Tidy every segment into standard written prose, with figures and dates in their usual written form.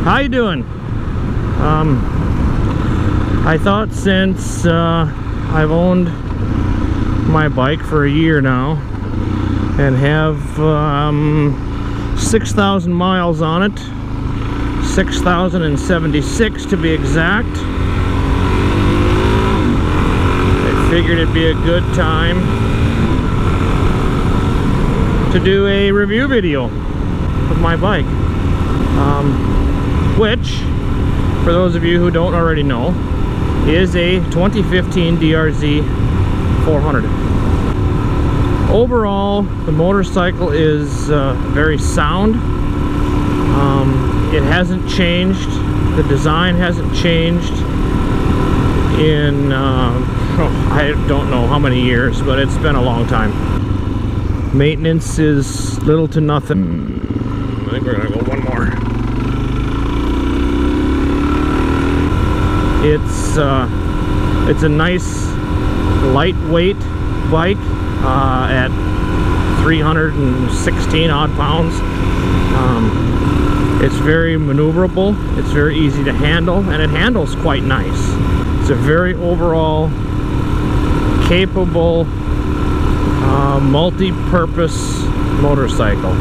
How you doing? I thought since I've owned my bike for a year now and have 6,000 miles on it, 6,076 to be exact, I figured it'd be a good time to do a review video of my bike, which, for those of you who don't already know, is a 2015 DRZ 400. Overall, the motorcycle is very sound. It hasn't changed. The design hasn't changed in I don't know how many years, but it's been a long time. Maintenance is little to nothing. I think we're gonna go one more. It's a nice lightweight bike at 316 odd pounds. It's very maneuverable, it's very easy to handle, and it handles quite nice. It's a very overall capable multi-purpose motorcycle.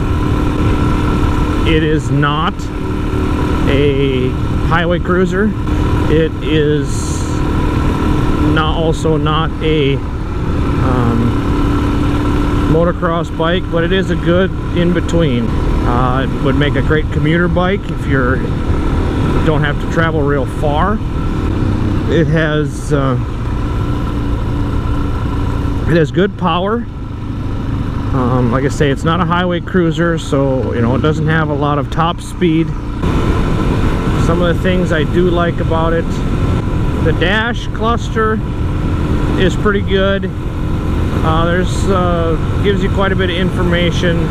It is not a highway cruiser. It is also not a motocross bike, but it is a good in-between. It would make a great commuter bike if you don't have to travel real far. It has good power. Like I say, it's not a highway cruiser, so you know it doesn't have a lot of top speed. Some of the things I do like about it, the dash cluster is pretty good. Gives you quite a bit of information.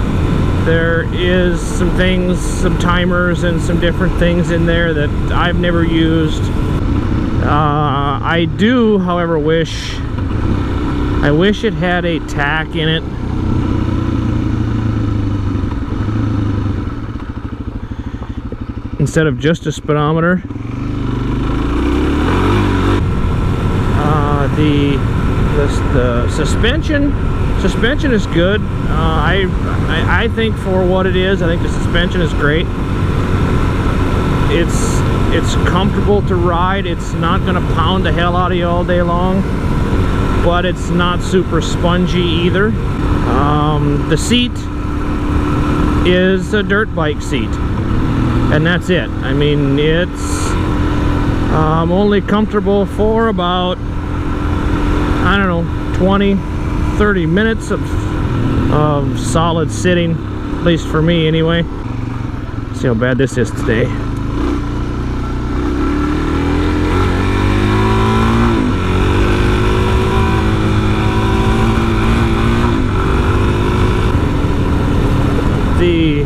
There is some things, some timers and some different things in there that I've never used. I do, however, wish it had a tack in it. Instead of just a speedometer. The suspension is good. I think for what it is, I think the suspension is great. It's comfortable to ride. It's not going to pound the hell out of you all day long, but it's not super spongy either. The seat is a dirt bike seat, and that's it. I mean, it's only comfortable for about, I don't know, 20-30 minutes of solid sitting, at least for me anyway. See how bad this is today. The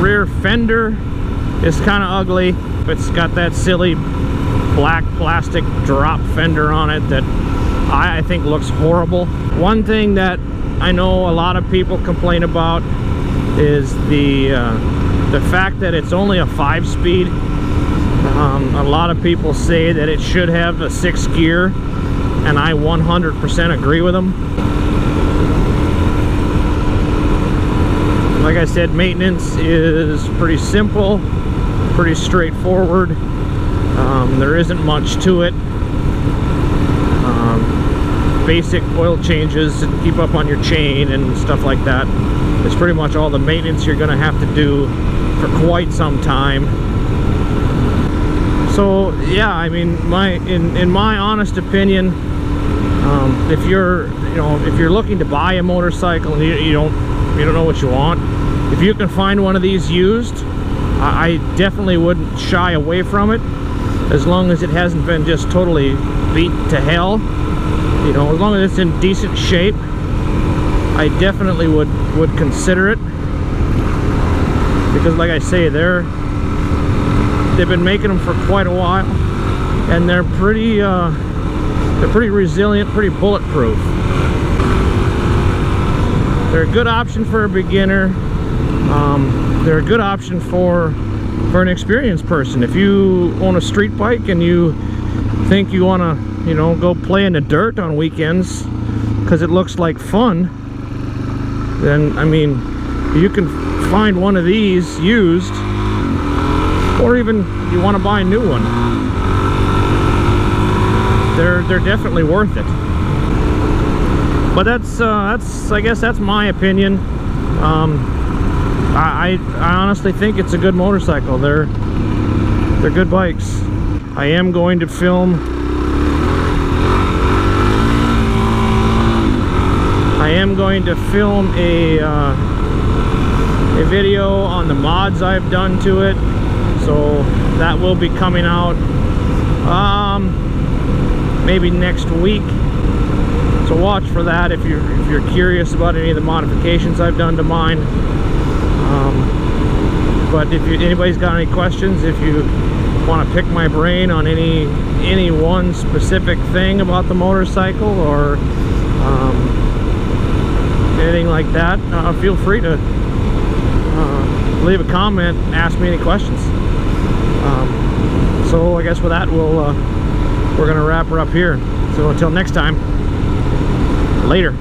rear fender is kind of ugly. It's got that silly black plastic drop fender on it that I think looks horrible. One thing that I know a lot of people complain about is the fact that it's only a 5-speed. A lot of people say that it should have a 6 gear, and I 100% agree with them. Like I said, maintenance is pretty simple, pretty straightforward. There isn't much to it. Basic oil changes and keep up on your chain and stuff like that. It's pretty much all the maintenance you're going to have to do for quite some time. So yeah, I mean, in my honest opinion, if you're looking to buy a motorcycle and you don't know what you want, if you can find one of these used, I definitely wouldn't shy away from it, as long as it hasn't been just totally beat to hell. You know, as long as it's in decent shape, I definitely would consider it. Because like I say, they've been making them for quite a while, and they're pretty resilient, pretty bulletproof. They're a good option for a beginner. they're a good option for an experienced person. If you own a street bike and you think you want to, you know, go play in the dirt on weekends because it looks like fun, then I mean, you can find one of these used, or even you want to buy a new one. They're definitely worth it. But that's I guess that's my opinion. I honestly think it's a good motorcycle. They're good bikes. I am going to film a video on the mods I've done to it, so that will be coming out maybe next week. So watch for that if you're curious about any of the modifications I've done to mine. But if anybody's got any questions, if you want to pick my brain on any one specific thing about the motorcycle, or anything like that, feel free to leave a comment, ask me any questions. So I guess with that, we're gonna wrap her up here. So until next time, later.